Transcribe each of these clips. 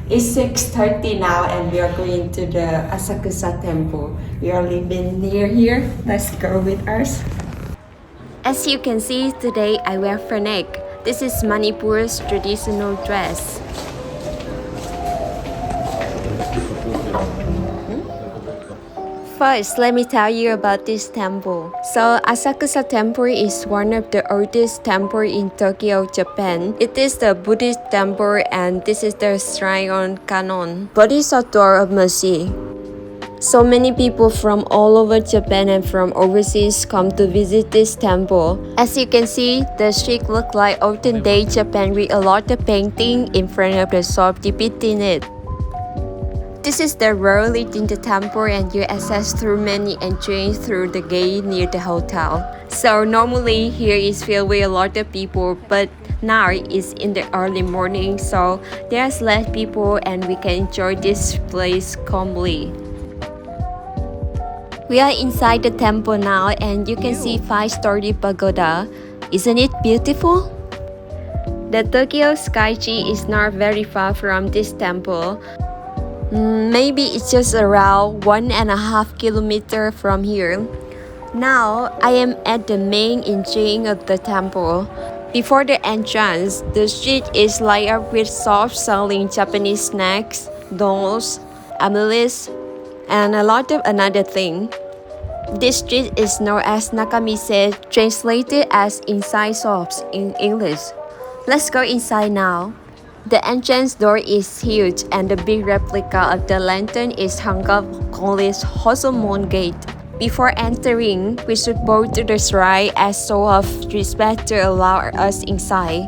It's 6:30 now and we are going to the Asakusa temple. We are living near here. Let's go with us. As you can see, today I wear fanek. This is Manipur's traditional dress. First, let me tell you about this temple. So, Asakusa Temple is one of the oldest temples in Tokyo, Japan. It is the Buddhist temple and this is the shrine on Kannon, Bodhisattva of Mercy. So many people from all over Japan and from overseas come to visit this temple. As you can see, the street looks like olden day Japan with a lot of painting in front of the shop depicting it. This is the road leading the temple and you access through many entrances through the gate near the hotel. So normally here is filled with a lot of people, but now it's in the early morning, so there's less people and we can enjoy this place calmly. We are inside the temple now and you can see 5-story pagoda. Isn't it beautiful? The Tokyo Skytree is not very far from this temple. Maybe it's just around 1.5 kilometers from here. Now I am at the main entrance of the temple. Before the entrance, the street is lined up with shops selling Japanese snacks, dolls, amulets, and a lot of another thing. This street is known as Nakamise, translated as inside shops in English. Let's go inside now. The entrance door is huge and the big replica of the lantern is hung up called Hosomon Gate. Before entering, we should bow to the shrine as show of respect to allow us inside.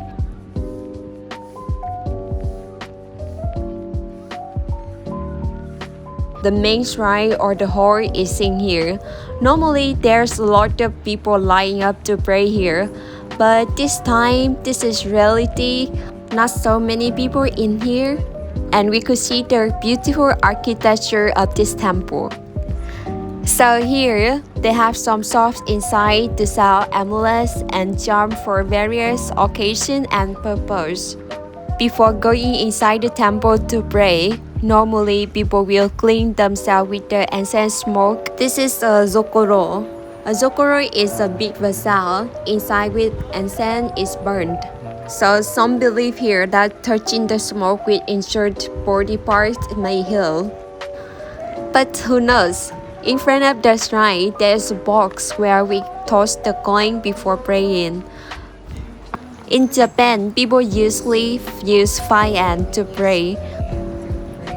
The main shrine or the hall is in here. Normally, there's a lot of people lining up to pray here, but this time, this is reality. Not so many people in here, and we could see the beautiful architecture of this temple. So here, they have some shops inside to sell amulets and charms for various occasions and purposes. Before going inside the temple to pray, normally people will clean themselves with the incense smoke. This is a zokoro. A zokoro is a big vessel inside which incense is burned. So some believe here that touching the smoke with injured body parts may heal. But who knows? In front of the shrine, there's a box where we toss the coin before praying. In Japan, people usually use fire to pray.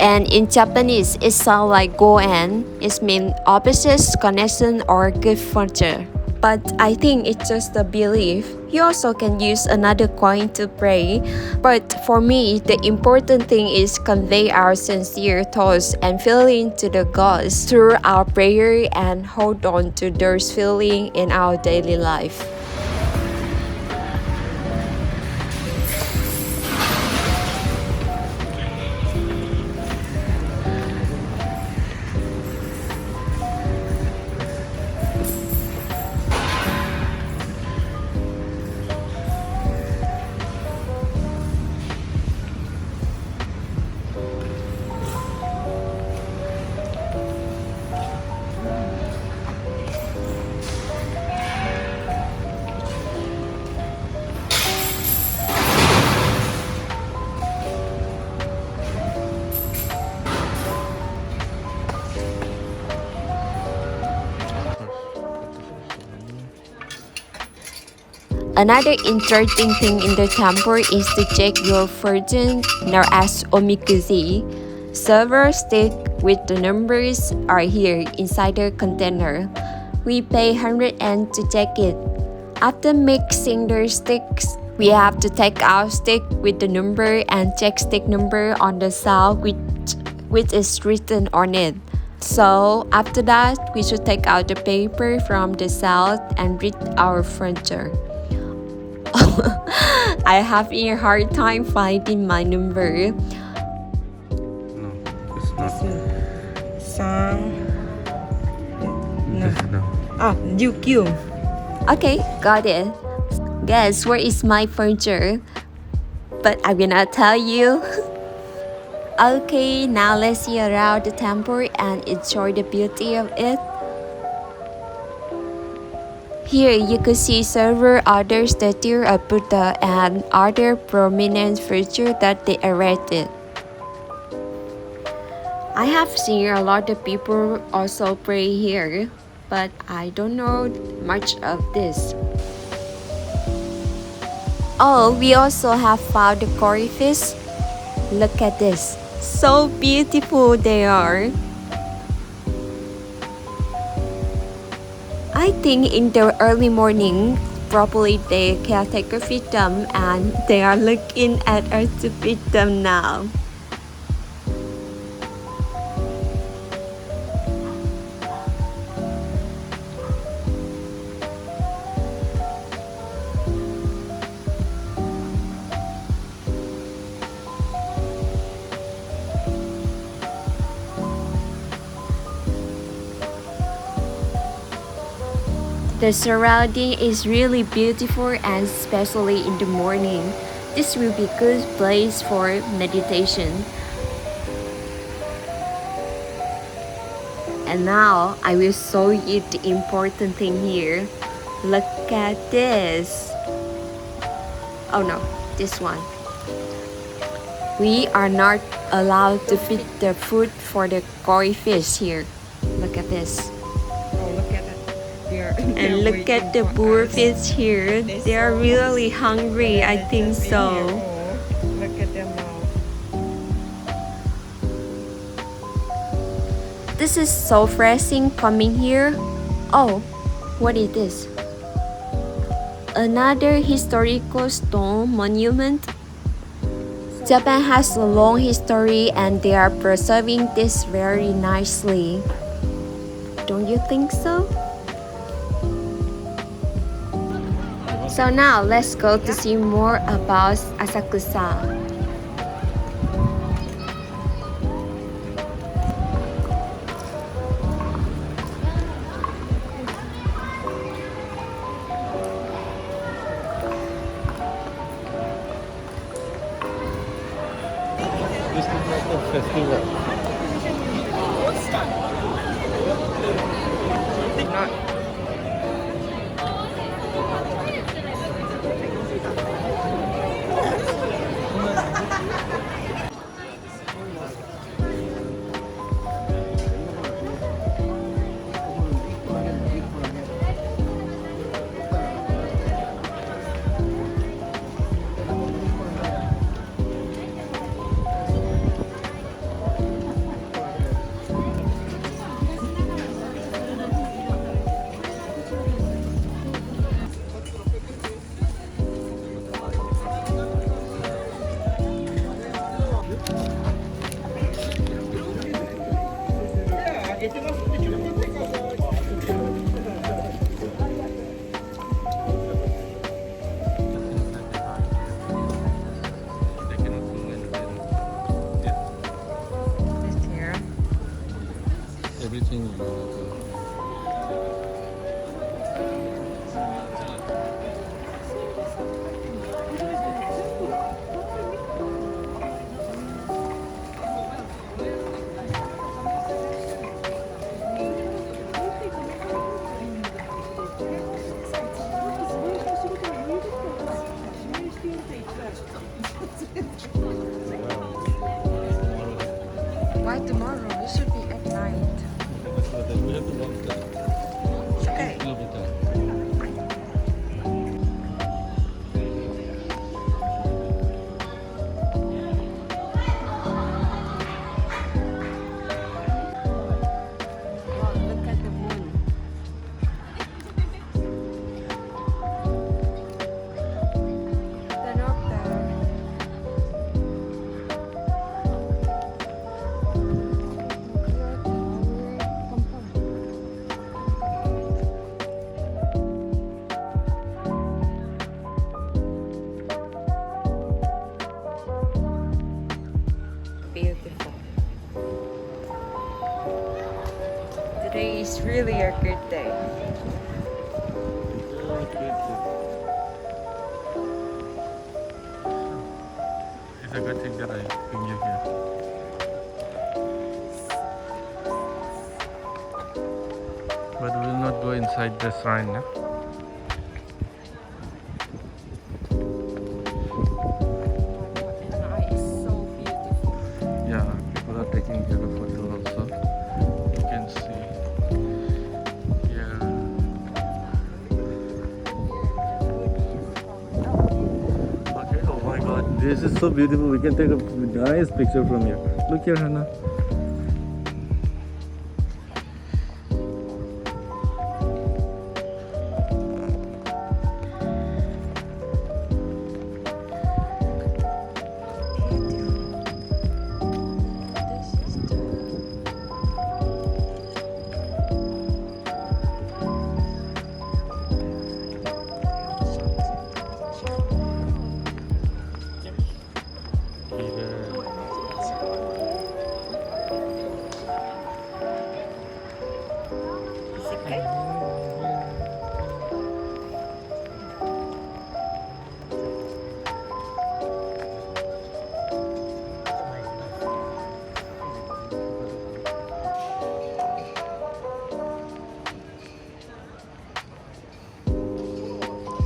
And in Japanese, it sounds like go-en. It means opposites, connection, or good fortune. But I think it's just a belief. You also can use another coin to pray. But for me, the important thing is convey our sincere thoughts and feeling to the gods through our prayer and hold on to those feelings in our daily life. Another interesting thing in the temple is to check your fortune, known as omikuji. Silver sticks with the numbers are here inside the container. We pay 100 yen to check it. After mixing the sticks, we have to take out stick with the number and check stick number on the side which is written on it. So after that, we should take out the paper from the side and read our fortune. I have a hard time finding my number. No, it's not. Ryukyu. Okay, got it. Guess where is my furniture? But I will not tell you. Okay, now let's see around the temple and enjoy the beauty of it. Here you could see several other statues of Buddha and other prominent figures that they erected. I have seen a lot of people also pray here, but I don't know much of this. Oh, we also have found the koi fish. Look at this. So beautiful they are. I think in the early morning, probably they can take a feed them and they are looking at us to feed them now. The surrounding is really beautiful and especially in the morning. This will be a good place for meditation. And now I will show you the important thing here. Look at this. Oh no, this one. We are not allowed to feed the food for the koi fish here. Look at this. Oh, look at that. And look at the boarfish here. They are really hungry, I think so. Look at them now. This is so refreshing coming here. Oh, what is this? Another historical stone monument. Japan has a long history and they are preserving this very nicely. Don't you think so? So now let's go to see more about Asakusa. This is like a festival. Not. Everything. Why tomorrow? We should be at night. We have to walk there. It's okay. Kilometer. Wow, look at the moon. Turn off the beautiful. Today is really a good day. If I got to get a finger here. inside the shrine. Eh? It's so beautiful. Yeah, people are taking care of photo also. You can see. Yeah. Okay. Oh my God, this is so beautiful. We can take a nice picture from here. Look here, Hannah.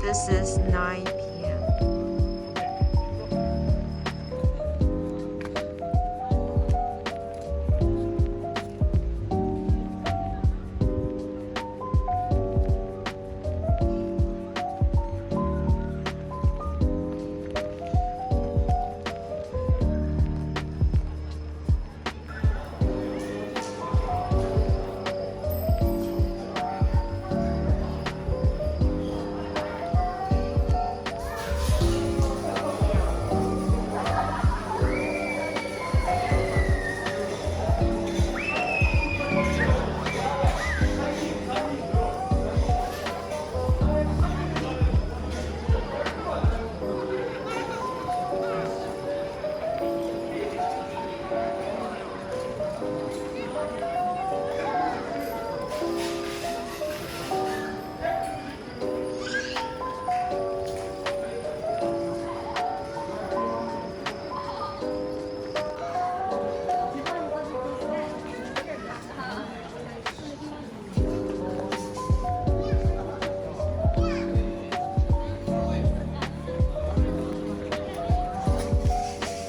This is 9 p.m.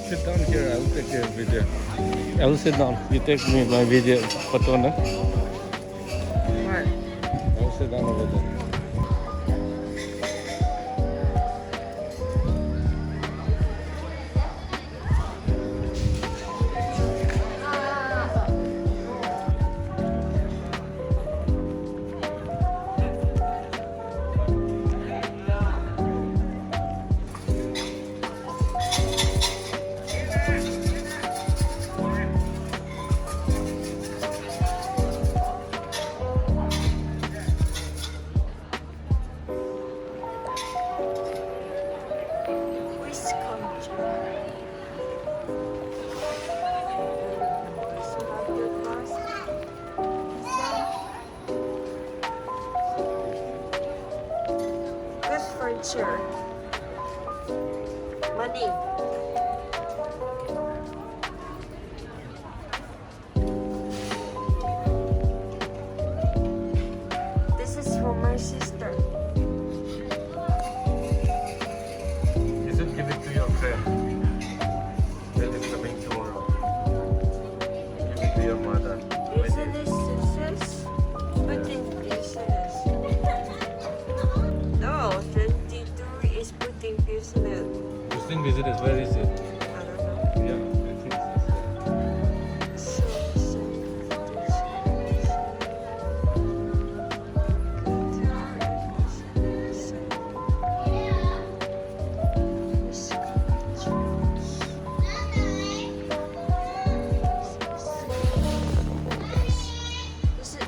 Sit down here. I will take a video. I will sit down. You take me my video photo, no? What? I will sit down over there. Good furniture. Money. This is for my sister. You should give it to your friend. That is coming tomorrow. Give it to your mother. Isn't it scissors? Put in pieces. No, 22 is putting pieces. This thing visit is where is it? I don't know. Yeah, I think it's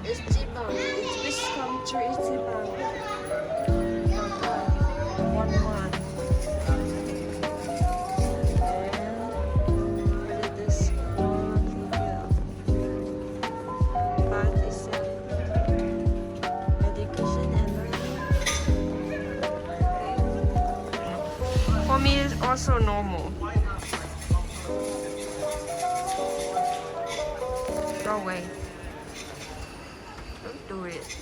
This is Jibang. It's wish come true. It's Jibang. 1-1. For me, it's also normal. Go away. Don't do it.